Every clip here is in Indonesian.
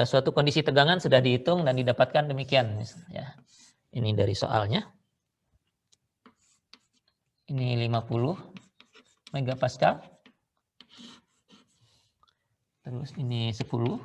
Suatu kondisi tegangan sudah dihitung dan didapatkan demikian. Ya. Ini dari soalnya. Ini 50 megapascal. Terus ini 10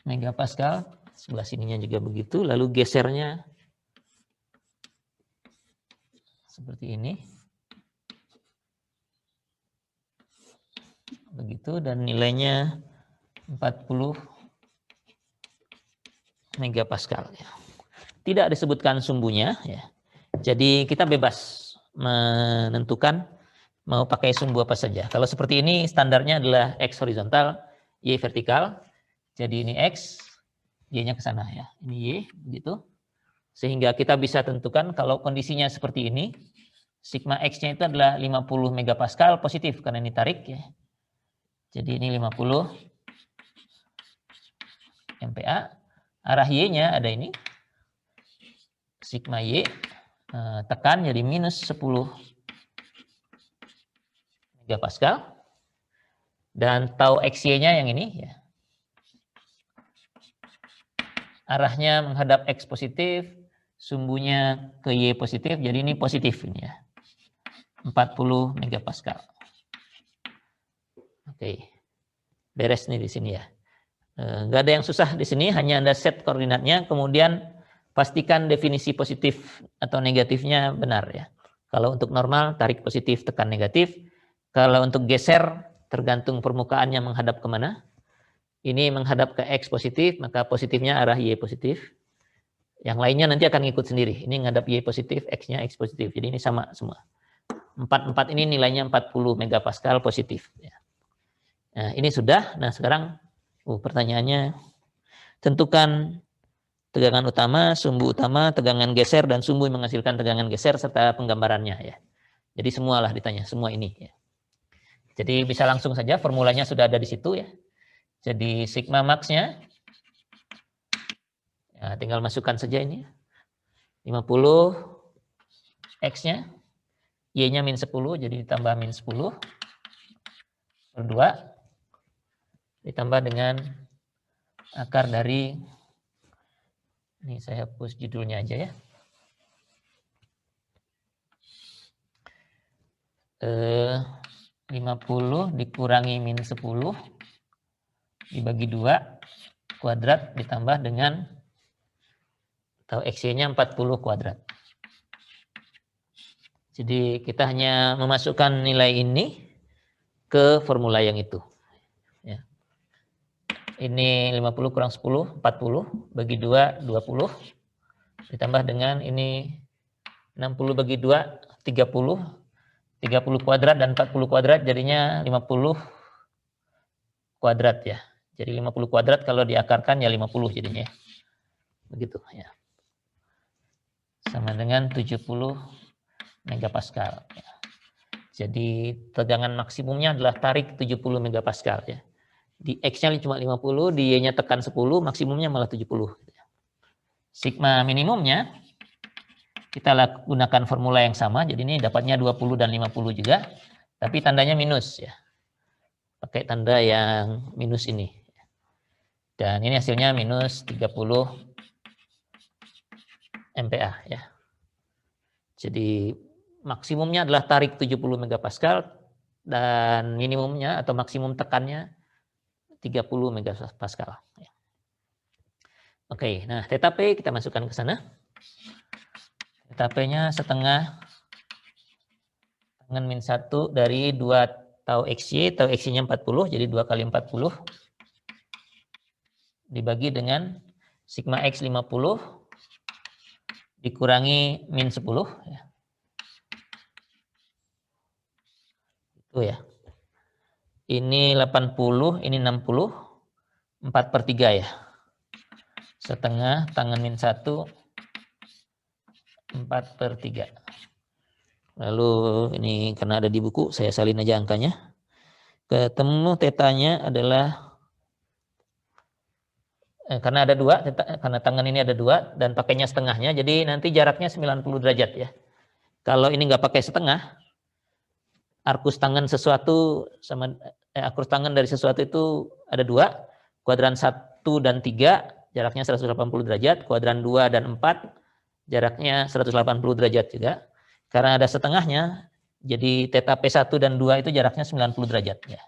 megapascal. Sebelah sininya juga begitu. Lalu gesernya seperti ini. Begitu, dan nilainya 40 megapascal. Ya. Tidak disebutkan sumbunya. Ya. Jadi kita bebas menentukan mau pakai sumbu apa saja. Kalau seperti ini standarnya adalah X horizontal, Y vertikal. Jadi ini X, Y-nya ke sana ya. Ini Y gitu. Sehingga kita bisa tentukan kalau kondisinya seperti ini, sigma X-nya itu adalah 50 megapascal positif karena ini tarik ya. Jadi ini 50 MPa. Arah Y-nya ada ini. Sigma Y tekan jadi minus 10 megapascal. Dan tau XY-nya yang ini ya. Arahnya menghadap X positif, sumbunya ke Y positif, jadi ini positif ini ya. 40 megapascal. Oke. Beres nih di sini ya. Nggak ada yang susah di sini, hanya Anda set koordinatnya, kemudian pastikan definisi positif atau negatifnya benar ya. Kalau untuk normal, tarik positif, tekan negatif. Kalau untuk geser, tergantung permukaannya menghadap kemana. Ini menghadap ke X positif, maka positifnya arah Y positif. Yang lainnya nanti akan ngikut sendiri. Ini menghadap Y positif, X-nya X positif. Jadi ini sama semua. 4 ini nilainya 40 megapascal positif. Nah, ini sudah. Nah, sekarang pertanyaannya, tentukan tegangan utama, sumbu utama, tegangan geser, dan sumbu yang menghasilkan tegangan geser, serta penggambarannya. Ya. Jadi semualah ditanya, semua ini. Ya. Jadi bisa langsung saja, formulanya sudah ada di situ ya. Jadi sigma max-nya, ya, tinggal masukkan saja ini. 50 X-nya, Y-nya min 10, jadi ditambah min 10 per 2, ditambah dengan akar dari, ini saya hapus judulnya aja ya. 50 dikurangi min 10 dibagi 2 kuadrat ditambah dengan atau XY-nya 40 kuadrat. Jadi kita hanya memasukkan nilai ini ke formula yang itu. Ya. Ini 50 kurang 10, 40, bagi 2, 20. Ditambah dengan ini 60 bagi 2, 30. 30 kuadrat dan 40 kuadrat jadinya 50 kuadrat ya. Jadi 50 kuadrat kalau diakarkan ya 50 jadinya. Begitu ya. Sama dengan 70 megapascal. Ya. Jadi tegangan maksimumnya adalah tarik 70 megapascal ya. Di X-nya cuma 50, di Y-nya tekan 10, maksimumnya malah 70. Sigma minimumnya kita gunakan formula yang sama, jadi ini dapatnya 20 dan 50 juga, tapi tandanya minus ya. Pakai tanda yang minus ini. Dan ini hasilnya minus 30 MPa ya. Jadi maksimumnya adalah tarik 70 megapascal dan minimumnya atau maksimum tekannya 30 megapascal. Oke, nah theta P kita masukkan ke sana. Theta P-nya setengah tangan min 1 dari 2 tau XY, tau XY-nya 40, jadi 2 kali 40 dibagi dengan sigma X 50 dikurangi min 10 ya. Itu ya. Ini 80, ini 60, 4/3 ya. Setengah tangan min 1, 4/3. Lalu ini karena ada di buku, saya salin aja angkanya. Ketemu tetanya adalah, karena ada 2, karena tangan ini ada 2, dan pakainya setengahnya, jadi nanti jaraknya 90 derajat ya. Kalau ini nggak pakai setengah, arkus tangan sesuatu sama akurs tangen dari sesuatu itu ada 2, kuadran 1 dan 3 jaraknya 180 derajat, kuadran 2 dan 4 jaraknya 180 derajat juga. Karena ada setengahnya, jadi theta P1 dan 2 itu jaraknya 90 derajat ya.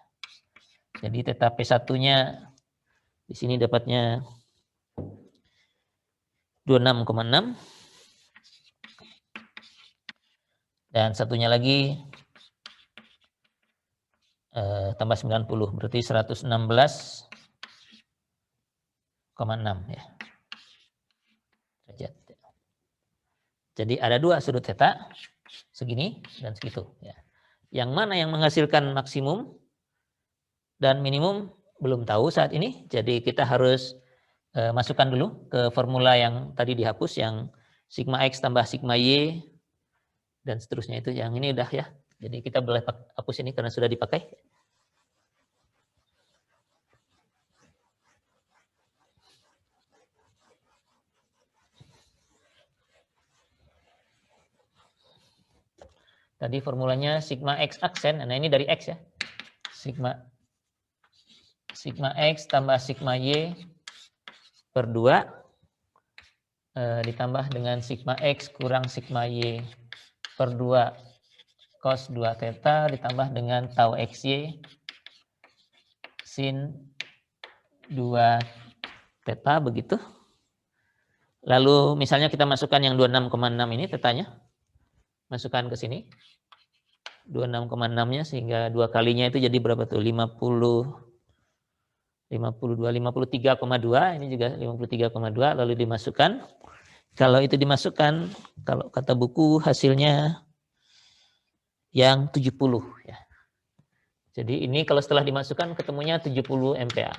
Jadi theta P1-nya di sini dapatnya 26,6 dan satunya lagi tambah 90 berarti 116,6 ya. Derajat. Jadi ada 2 sudut theta, segini dan segitu ya. Yang mana yang menghasilkan maksimum dan minimum belum tahu saat ini. Jadi kita harus masukkan dulu ke formula yang tadi dihapus, yang sigma X tambah sigma Y dan seterusnya itu. Yang ini udah ya. Jadi kita boleh hapus ini karena sudah dipakai. Tadi formulanya sigma X aksen, nah ini dari X ya. Sigma X tambah sigma Y per 2 ditambah dengan sigma X kurang sigma Y per 2 cos 2 theta ditambah dengan tau XY sin 2 theta begitu. Lalu misalnya kita masukkan yang 26,6 ini tetanya. Masukkan ke sini. 26,6-nya sehingga 2 kalinya itu jadi berapa tuh? 53,2, ini juga 53,2 lalu dimasukkan. Kalau itu dimasukkan, kalau kata buku hasilnya yang 70 ya. Jadi ini kalau setelah dimasukkan ketemunya 70 MPa.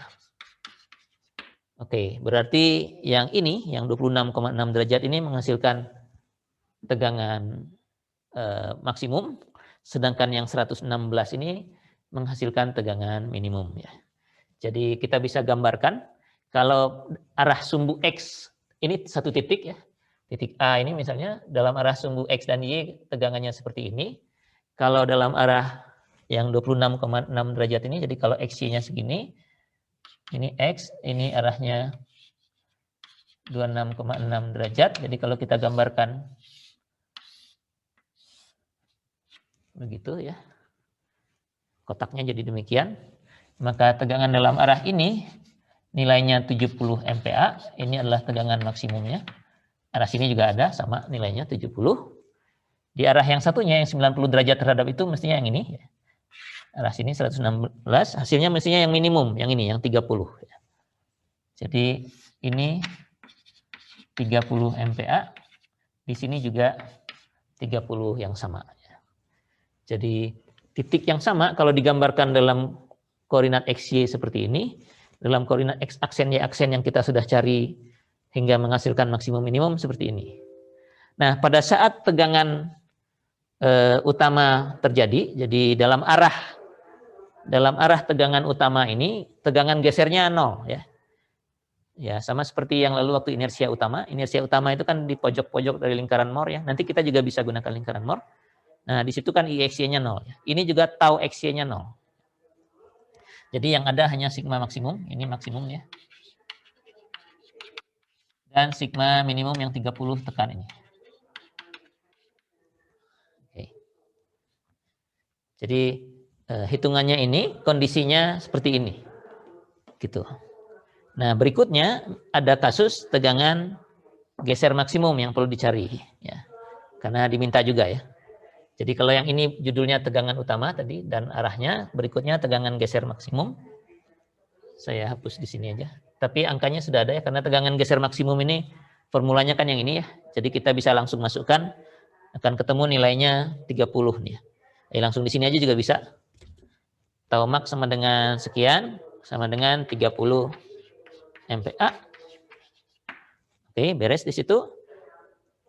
Oke, berarti yang ini yang 26,6 derajat ini menghasilkan tegangan maksimum, sedangkan yang 116 ini menghasilkan tegangan minimum ya. Jadi kita bisa gambarkan kalau arah sumbu X ini satu titik ya. Titik A ini misalnya dalam arah sumbu X dan Y tegangannya seperti ini. Kalau dalam arah yang 26,6 derajat ini, jadi kalau XY-nya segini, ini X, ini arahnya 26,6 derajat. Jadi kalau kita gambarkan begitu ya. Kotaknya jadi demikian. Maka tegangan dalam arah ini nilainya 70 MPa, ini adalah tegangan maksimumnya. Arah sini juga ada sama nilainya 70. Di arah yang satunya yang 90 derajat terhadap itu mestinya yang ini. Arah sini 116, hasilnya mestinya yang minimum, yang ini yang 30. Jadi ini 30 MPa, di sini juga 30 yang sama. Jadi titik yang sama kalau digambarkan dalam koordinat XY seperti ini, dalam koordinat X aksen Y aksen yang kita sudah cari hingga menghasilkan maksimum minimum seperti ini. Nah, pada saat tegangan utama terjadi, jadi dalam arah tegangan utama ini, tegangan gesernya 0 ya. Ya, sama seperti yang lalu waktu inersia utama. Inersia utama itu kan di pojok-pojok dari lingkaran Moore ya. Nanti kita juga bisa gunakan lingkaran Moore. Nah, di situ kan IXY-nya 0 ya. Ini juga tau XY-nya 0. Jadi yang ada hanya sigma maksimum, ini maksimum ya. Dan sigma minimum yang 30 tekan ini. Oke. Jadi hitungannya ini kondisinya seperti ini. Gitu. Nah, berikutnya ada kasus tegangan geser maksimum yang perlu dicari ya. Karena diminta juga ya. Jadi kalau yang ini judulnya tegangan utama tadi dan arahnya, berikutnya tegangan geser maksimum. Saya hapus di sini aja. Tapi angkanya sudah ada ya, karena tegangan geser maksimum ini formulanya kan yang ini ya. Jadi kita bisa langsung masukkan, akan ketemu nilainya 30 nih. Langsung di sini aja juga bisa. Tau max sama dengan sekian, sama dengan 30 MPa. Oke, beres di situ.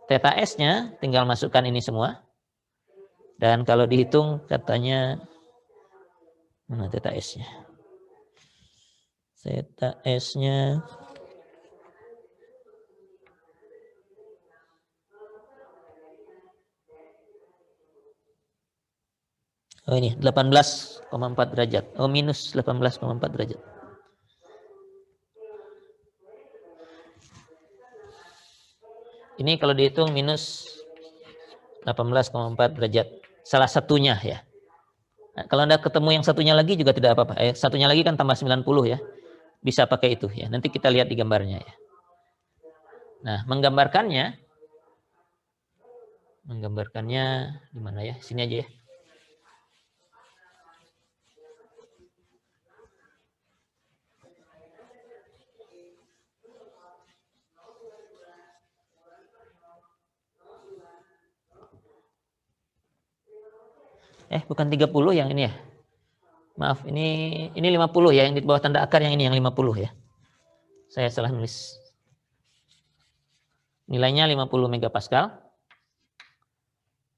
Theta S-nya tinggal masukkan ini semua. Dan kalau dihitung katanya, mana theta S-nya? Theta S-nya Oh ini 18,4 derajat. Oh minus 18,4 derajat. Ini kalau dihitung minus 18,4 derajat. Salah satunya ya. Nah, kalau Anda ketemu yang satunya lagi juga tidak apa-apa. Satunya lagi kan tambah 90 ya. Bisa pakai itu ya. Nanti kita lihat di gambarnya ya. Nah, menggambarkannya di mana ya? Sini aja ya. Bukan 30 yang ini ya. Maaf, ini 50 ya, yang di bawah tanda akar yang ini yang 50 ya. Saya salah nulis. Nilainya 50 megapascal.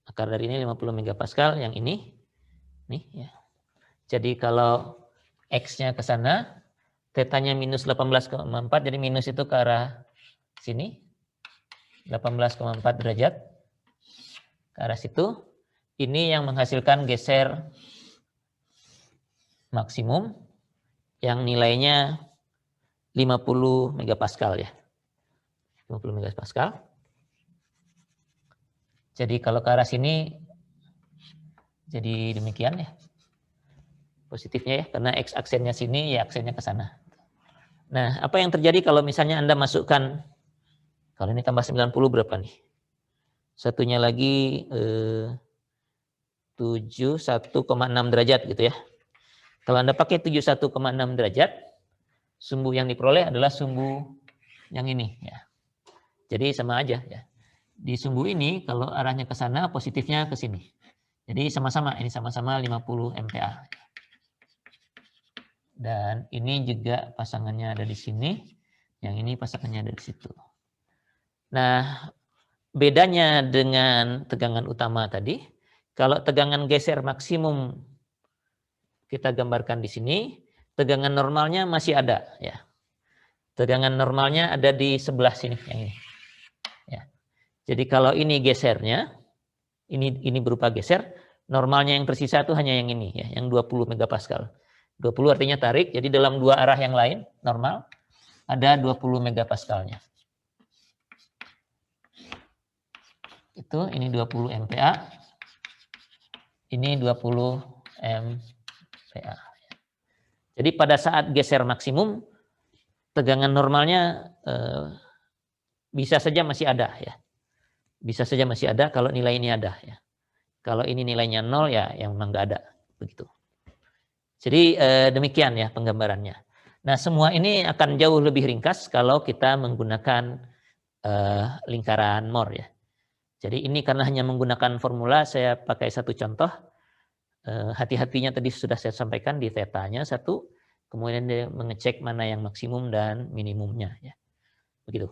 Akar dari ini 50 megapascal, yang ini. Nih ya. Jadi kalau X-nya ke sana, tetanya minus 18,4, jadi minus itu ke arah sini. 18,4 derajat. Ke arah situ. Ini yang menghasilkan geser maksimum yang nilainya 50 megapascal ya. 50 megapascal. Jadi kalau ke arah sini jadi demikian ya. Positifnya ya, karena X aksennya sini, ya aksennya ke sana. Nah, apa yang terjadi kalau misalnya Anda masukkan, kalau ini tambah 90 berapa nih? Satunya lagi 71,6 derajat gitu ya. Kalau Anda pakai 71,6 derajat, sumbu yang diperoleh adalah sumbu yang ini ya. Jadi sama aja ya. Di sumbu ini kalau arahnya ke sana, positifnya ke sini. Jadi sama-sama, ini sama-sama 50 MPa. Dan ini juga pasangannya ada di sini, yang ini pasangannya ada di situ. Nah, bedanya dengan tegangan utama tadi, kalau tegangan geser maksimum kita gambarkan di sini, tegangan normalnya masih ada ya. Tegangan normalnya ada di sebelah sini yang ini. Ya. Jadi kalau ini gesernya, ini berupa geser, normalnya yang tersisa itu hanya yang ini ya, yang 20 megapascal. 20 artinya tarik, jadi dalam dua arah yang lain normal ada 20 megapascalnya. Itu ini 20 MPa. Ini 20 MPa. Jadi pada saat geser maksimum tegangan normalnya bisa saja masih ada ya. Bisa saja masih ada kalau nilai ini ada ya. Kalau ini nilainya 0 ya yang memang enggak ada begitu. Jadi demikian ya penggambarannya. Nah, semua ini akan jauh lebih ringkas kalau kita menggunakan lingkaran Moore ya. Jadi ini karena hanya menggunakan formula, saya pakai satu contoh. Hati-hatinya tadi sudah saya sampaikan di tetanya satu, kemudian dia mengecek mana yang maksimum dan minimumnya ya. Begitu.